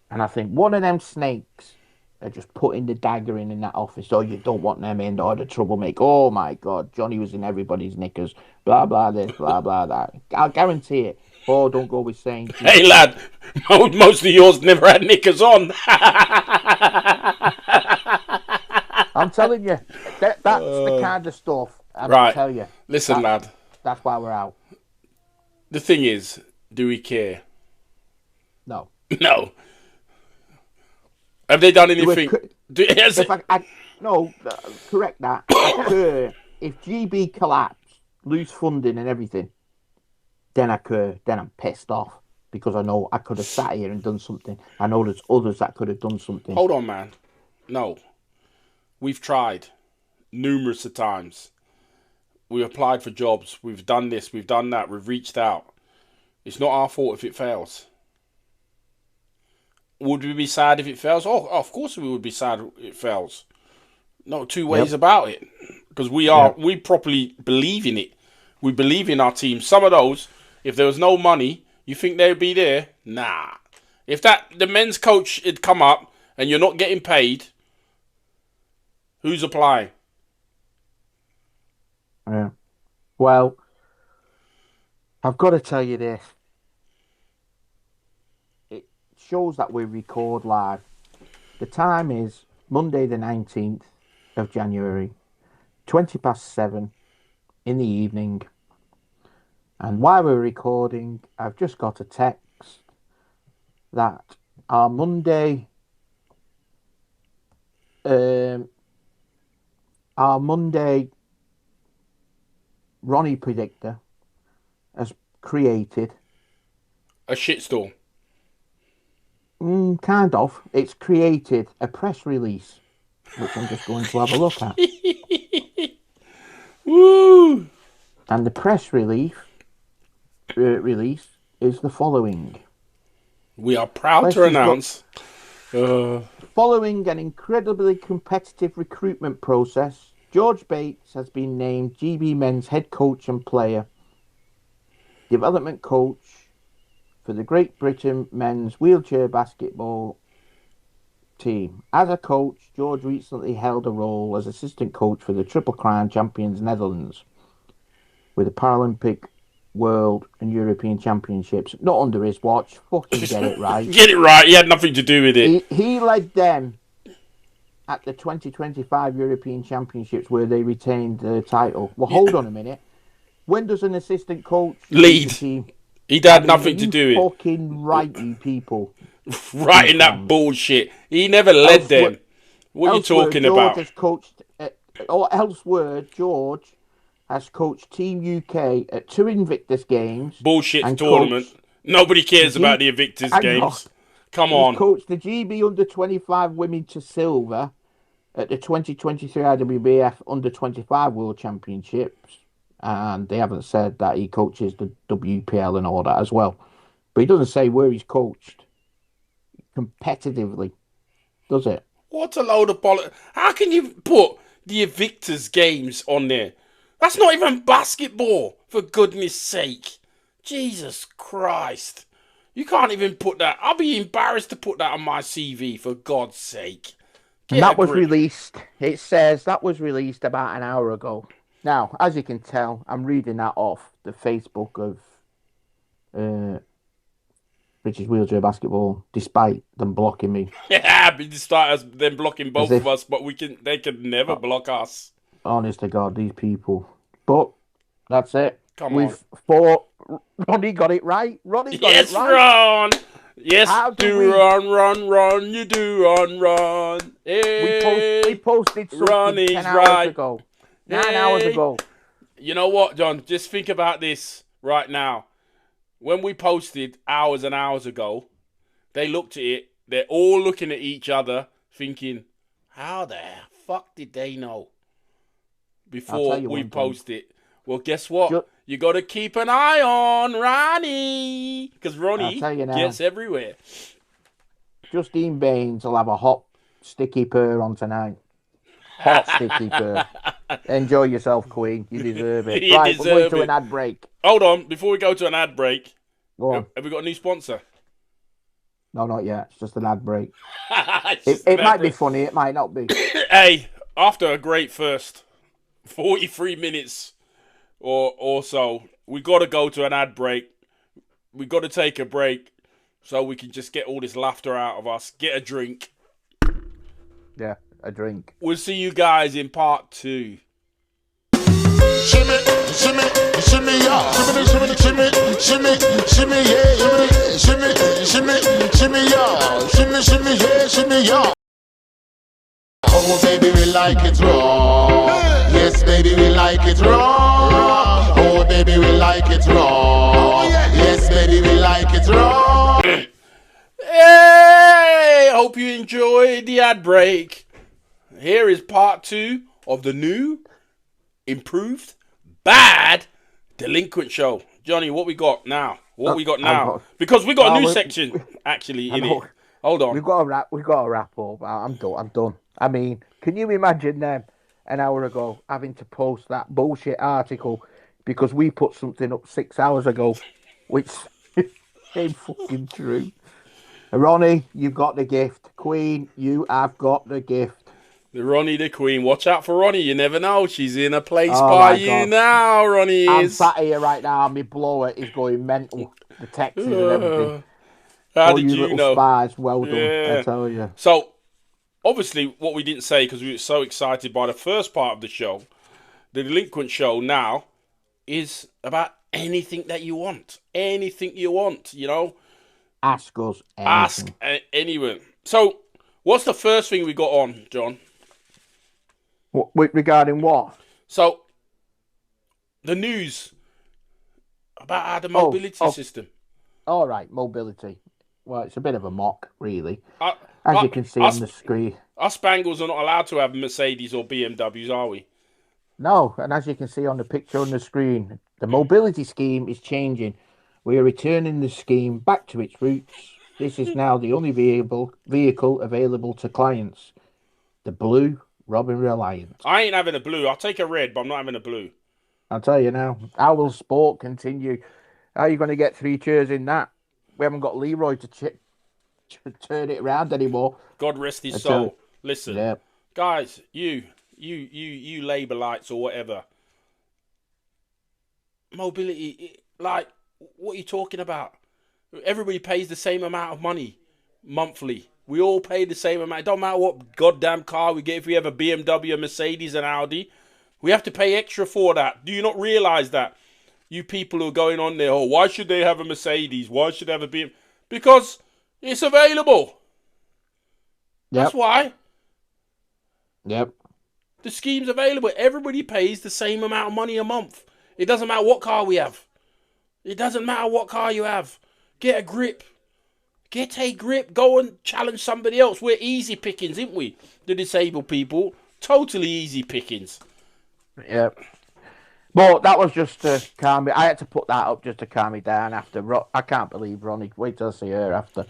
And I think one of them snakes are just putting the dagger in that office. Oh, you don't want them in, or the troublemaker. Oh my God, Johnny was in everybody's knickers. Blah blah this, blah blah that. I'll guarantee it. Oh, don't go with saying. Hey lad, most of yours never had knickers on. I'm telling you, that's the kind of stuff. Right. Tell you. Listen, lad. That's why we're out. The thing is, do we care? No. No. Have they done anything? Correct that. I care if GB collapse, lose funding and everything. Then I'm pissed off because I know I could have sat here and done something. I know there's others that could have done something. Hold on, man. No. We've tried numerous of times. We've applied for jobs. We've done this. We've done that. We've reached out. It's not our fault if it fails. Would we be sad if it fails? Oh, of course we would be sad if it fails. No two ways about it. Because we properly believe in it. We believe in our team. Some of those, if there was no money, you think they would be there? Nah. If the men's coach had come up and you're not getting paid, who's applying? Yeah. Well, I've got to tell you this. It shows that we record live. The time is Monday the 19th of January, 7:20 in the evening. And while we're recording, I've just got a text that our Monday Ronnie predictor has created a shitstorm. Kind of. It's created a press release, which I'm just going to have a look at. Woo! And the press release is the following. We are proud to announce. Following an incredibly competitive recruitment process, George Bates has been named GB Men's head coach and player development coach for the Great Britain men's wheelchair basketball team. As a coach, George recently held a role as assistant coach for the Triple Crown champions Netherlands with the Paralympic, World and European Championships. Not under his watch. Fucking get it right. Get it right. He had nothing to do with it. He led them at the 2025 European Championships where they retained the title. Well, hold on a minute. When does an assistant coach lead? He'd had nothing to do with it. Fucking right, you people. Writing that bullshit. He never led them. What are you talking about? Has coached, elsewhere, George has coached Team UK at 2 Invictus games. Bullshit tournament. Nobody cares about the Invictus games. Come on. He coached the GB Under-25 women to silver at the 2023 I.W.B.F. Under-25 World Championships. And they haven't said that he coaches the WPL and all that as well. But he doesn't say where he's coached competitively, does it? What a load of bollocks. How can you put the Invictus games on there? That's not even basketball, for goodness sake. Jesus Christ. You can't even put that. I'll be embarrassed to put that on my CV, for God's sake. And that was released. It says that was released about an hour ago. Now, as you can tell, I'm reading that off the Facebook of British Wheelchair Basketball, despite them blocking me. Yeah, despite them blocking both of us, but they can never block us. Honest to God, these people. But that's it. Come on. Ronnie got it right. Ronnie got it right. Ron. Yes, run. You do run. Hey, we posted something 10 hours ago. 9 hours ago. You know what, John? Just think about this right now. When we posted hours and hours ago, they looked at it. They're all looking at each other, thinking, how the fuck did they know? Before we post it. Well, guess what? You got to keep an eye on Ronnie. Because Ronnie gets everywhere. Justine Baines will have a hot sticky purr on tonight. Hot sticky purr. Enjoy yourself, Queen. You deserve it. You Right, we're going deserve to it. an ad break. Hold on, before we go to an ad break, Go on. have we got a new sponsor? No, not yet. It's just an ad break. It's just It an might ad be break. funny. It might not be. Hey, after a great first 43 minutes or so, we got to go to an ad break. We got to take a break so we can just get all this laughter out of us. Get a drink. Yeah, a drink. We'll see you guys in part 2. Shimmy, shimmy, shimmy, yeah. Shimmy, shimmy, shimmy, shimmy, shimmy, yeah. Shimmy, shimmy, shimmy, yeah. Shimmy, shimmy, yeah, shimmy, yeah. Oh, baby, we like it raw. Yes, baby, we like it raw. Oh, baby, we like it raw. Yes, baby, we like it raw. Hey! Hope you enjoyed the ad break. Here is part 2 of the new, improved, bad Delinquent Show. Johnny, what we got now? Because we got a new section, actually, in it. Hold on. We've got to wrap up. I'm done. I mean, can you imagine them an hour ago having to post that bullshit article because we put something up 6 hours ago, which ain't fucking true. Ronnie, you've got the gift. Queen, you have got the gift. Ronnie the Queen. Watch out for Ronnie. You never know. She's in a place by you God. now, Ronnie I'm is. sat here right now. My blower is going mental. The texts and everything. How All did you you little know? spies, well done, Yeah. I tell you. So, obviously, what we didn't say because we were so excited by the first part of the show, the Delinquent Show now is about anything that you want. Anything you want, you know? Ask us anything. Ask anyone. So, what's the first thing we got on, John? Regarding what? So, the news about the mobility system. All right, mobility. Well, it's a bit of a mock, really. As you can see on the screen. Us Spangles are not allowed to have Mercedes or BMWs, are we? No, and as you can see on the picture on the screen, the mobility scheme is changing. We are returning the scheme back to its roots. This is now the only vehicle available to clients. The blue Robin Reliant. I ain't having a blue. I'll take a red, but I'm not having a blue. I'll tell you now. How will sport continue? How are you going to get 3 cheers in that? We haven't got Leroy to turn it around anymore. God rest his soul. Listen, yeah. Guys, you Labour lights or whatever. Mobility, like, what are you talking about? Everybody pays the same amount of money monthly. We all pay the same amount. It don't matter what goddamn car we get. If we have a BMW, a Mercedes, an Audi, we have to pay extra for that. Do you not realise that? You people who are going on there, oh, why should they have a Mercedes? Why should they have a BMW? Because it's available. Yep. That's why. Yep. The scheme's available. Everybody pays the same amount of money a month. It doesn't matter what car we have. It doesn't matter what car you have. Get a grip. Get a grip. Go and challenge somebody else. We're easy pickings, ain't we? The disabled people. Totally easy pickings. Yep. But that was just to calm me. I had to put that up just to calm me down after. I can't believe Ronnie. Wait till I see her after.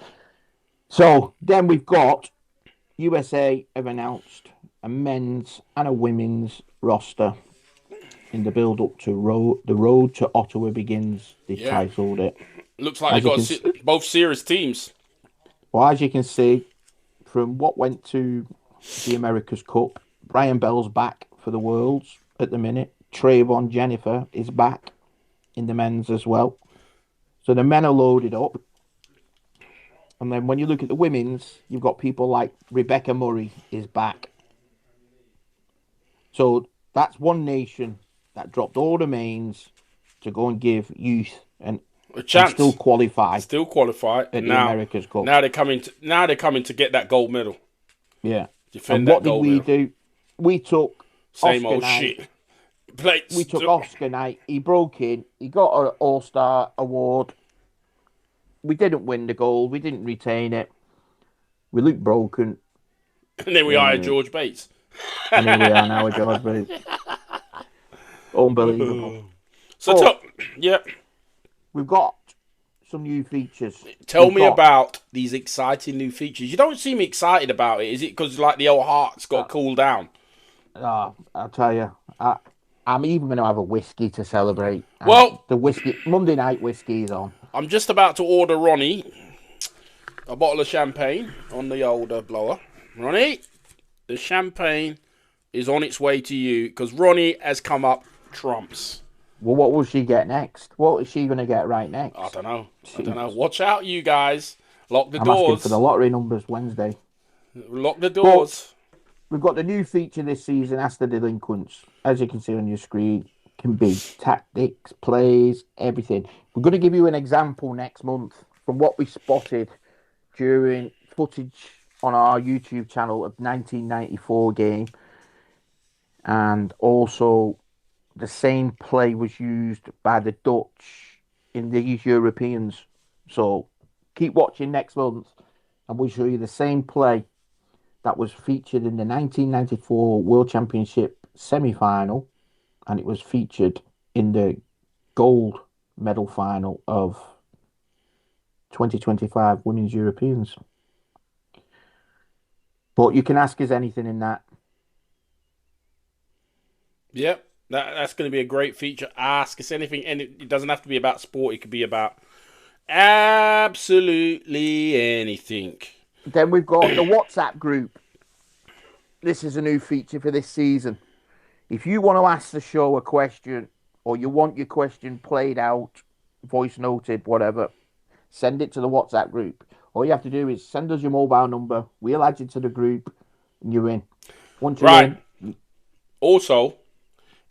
So then we've got USA have announced a men's and a women's roster in the build-up to The Road to Ottawa Begins. They titled it. Looks like they've got both serious teams. Well, as you can see, from what went to the America's Cup, Brian Bell's back for the Worlds at the minute. Trayvon Jennifer is back in the men's as well. So the men are loaded up. And then when you look at the women's, you've got people like Rebecca Murray is back. So that's one nation that dropped all the mains to go and give youth a chance. And still qualify. At the America's Cup. Now they're coming to get that gold medal. Yeah. Defend and that what did we do? We took same Oscar old night. shit. Plates. We took Oscar night. He broke in. He got an All-Star award. We didn't win the gold. We didn't retain it. We looked broken. And then we hired George Bates. And here we are now with George Bates. Unbelievable. So, yeah. We've got some new features. Tell me about these exciting new features. You don't seem excited about it. Is it because like the old heart's got to cool down? Oh, I'll tell you, I'm even going to have a whiskey to celebrate. Well, the whiskey Monday night whiskey is on. I'm just about to order Ronnie a bottle of champagne on the older blower. Ronnie, the champagne is on its way to you because Ronnie has come up trumps. Well, what will she get next? What is she going to get right next? I don't know. Watch out, you guys. Lock the I'm doors. asking for the lottery numbers Wednesday. Lock the doors. We've got the new feature this season, Ask the Delinquents. As you can see on your screen, can be tactics, plays, everything. We're going to give you an example next month from what we spotted during footage on our YouTube channel of 1994 game. And also, the same play was used by the Dutch in these Europeans. So, keep watching next month and we'll show you the same play that was featured in the 1994 World Championship semi-final, and it was featured in the gold medal final of 2025 Women's Europeans. But you can ask us anything in that. Yep, that's going to be a great feature. Ask us anything, and it doesn't have to be about sport. It could be about absolutely anything. Then we've got the WhatsApp group. This is a new feature for this season. If you want to ask the show a question or you want your question played out, voice noted, whatever, send it to the WhatsApp group. All you have to do is send us your mobile number. We'll add you to the group and you're in. Once you're in. Also,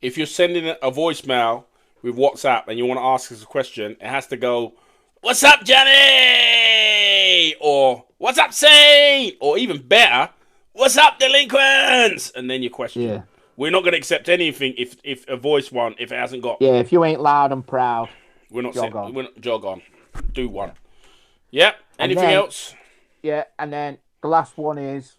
if you're sending a voicemail with WhatsApp and you want to ask us a question, it has to go, "What's up, Johnny?" Or "What's up, Saint?" Or even better, "What's up, Delinquents?" And then your question. Yeah. We're not going to accept anything if a voice one, if it hasn't got. Yeah, if you ain't loud and proud, we're not jog on. We're not jog on. Do one. Yep. Anything else? Yeah, and then the last one is,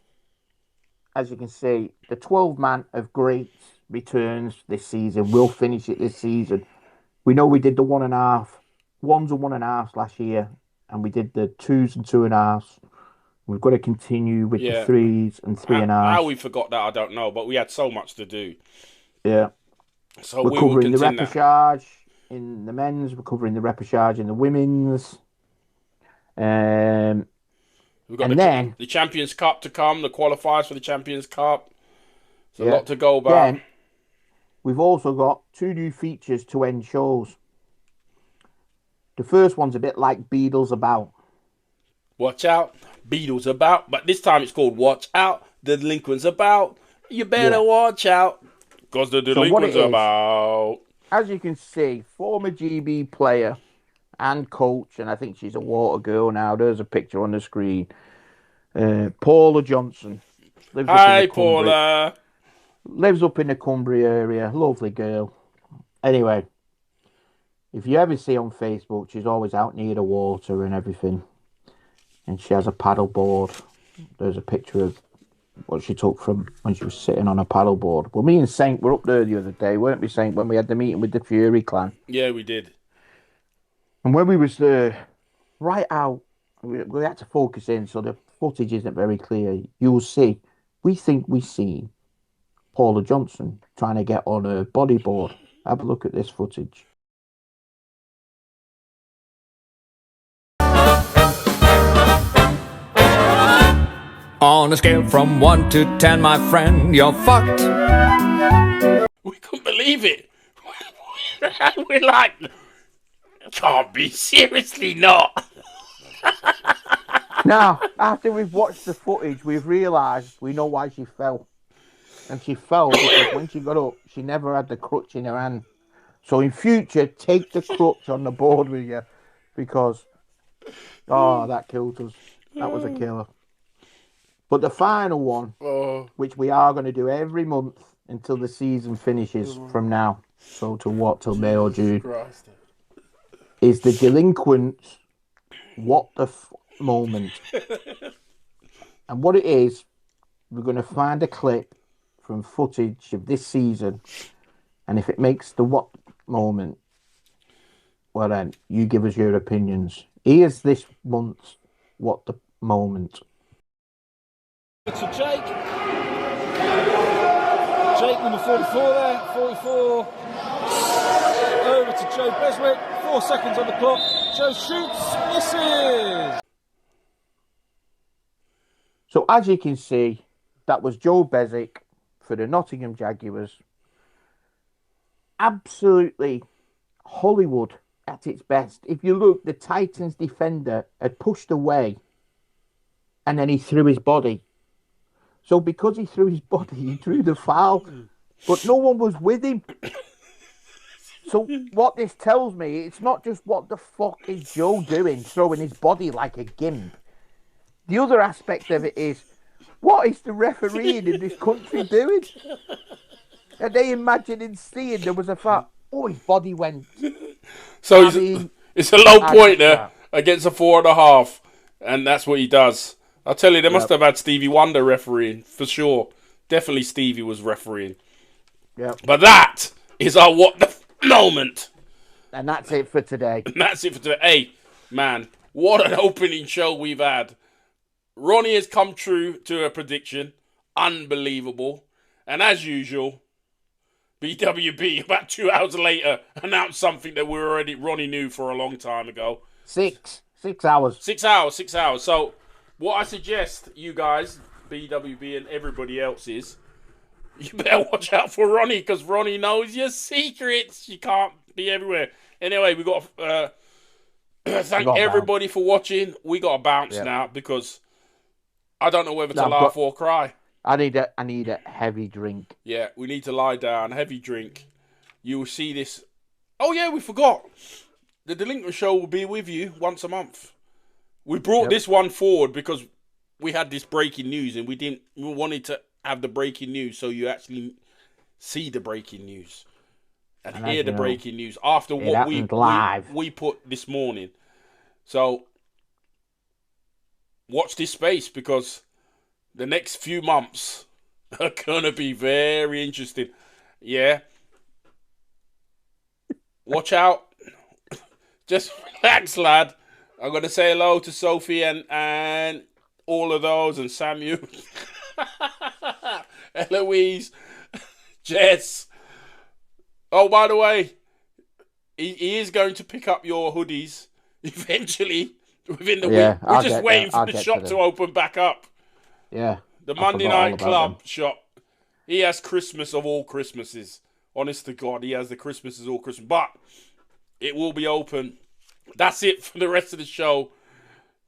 as you can see, the 12-man of great returns this season. We'll finish it this season. We know we did the 1.5, 1s and 1.5s last year, and we did the 2s and 2.5s. We've got to continue with the 3s and 3.5s. How we forgot that, I don't know, but we had so much to do. Yeah. So we're covering the repechage in the men's. We're covering the repechage in the women's. We've got the Champions Cup to come, the qualifiers for the Champions Cup. There's a lot to go about. Then, we've also got 2 new features to end shows. The first one's a bit like Beatles About. Watch out, Beatles About. But this time it's called Watch Out, the Delinquents About. You better watch out, because the Delinquents About. As you can see, former GB player and coach, and I think she's a water girl now. There's a picture on the screen. Paula Johnson. Hi, Paula. Lives up in the Cumbria area. Lovely girl. Anyway, if you ever see on Facebook, she's always out near the water and everything. And she has a paddle board. There's a picture of what she took from when she was sitting on a paddle board. Well, me and Saint were up there the other day, weren't we, Saint, when we had the meeting with the Fury clan? Yeah, we did. And when we was there, right out, we had to focus in, so the footage isn't very clear. You'll see, we think we've seen Paula Johnson trying to get on her bodyboard. Have a look at this footage. On a scale from 1 to 10, my friend, you're fucked. We couldn't believe it. We're like, can't be, seriously not. Now, after we've watched the footage, we've realised we know why she fell. And she fell because when she got up, she never had the crutch in her hand. So in future, take the crutch on the board with you, because, that killed us. That was a killer. But the final one, which we are going to do every month until the season finishes from now, so till May or June, is the Delinquents What the Moment. And what it is, we're going to find a clip from footage of this season, and if it makes the what moment, Well then, you give us your opinions. Here's this month's What the Moment. To Jake. Jake number 44 there, 44. Over to Joe Beswick, 4 seconds on the clock. Joe shoots, misses. So as you can see, that was Joe Beswick for the Nottingham Jaguars. Absolutely Hollywood at its best. If you look, the Titans defender had pushed away and then he threw his body. So because he threw his body, he drew the foul, but no one was with him. So what this tells me, it's not just what the fuck is Joe doing, throwing his body like a gimp. The other aspect of it is, what is the refereeing in this country doing? Are they imagining seeing there was a fact? Oh, his body went. So it's a low point there against a 4.5, and that's what he does. I'll tell you, they must have had Stevie Wonder refereeing, for sure. Definitely Stevie was refereeing. Yep. But that is our What the Moment. And that's it for today. And that's it for today. Hey, man, what an opening show we've had. Ronnie has come true to her prediction. Unbelievable. And as usual, BWB, about 2 hours later, announced something that Ronnie knew for a long time ago. 6 hours. 6 hours, 6 hours. So, what I suggest, you guys, BWB and everybody else, is you better watch out for Ronnie, because Ronnie knows your secrets. You can't be everywhere. Anyway, we got to thank everybody for watching. We got to bounce now, because I don't know whether to laugh or cry. I need a heavy drink. Yeah, we need to lie down, heavy drink. You will see this. Oh yeah, we forgot. The Delinquents Show will be with you once a month. We brought this one forward because we had this breaking news, and we wanted to have the breaking news so you actually see the breaking news and hear the breaking news after what we put this morning. So watch this space, because the next few months are going to be very interesting. Yeah. Watch out. Just relax, lad. I'm going to say hello to Sophie and all of those, and Samuel, Eloise, Jess. Oh, by the way, he is going to pick up your hoodies eventually within the week. We're just waiting for the shop to open back up. Yeah. The Monday Night Club shop. He has Christmas of all Christmases. Honest to God, he has the Christmases of all Christmas. But it will be open. That's it for the rest of the show.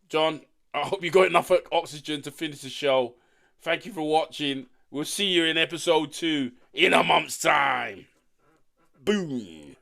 John, I hope you got enough oxygen to finish the show. Thank you for watching. We'll see you in episode 2 in a month's time. Boom.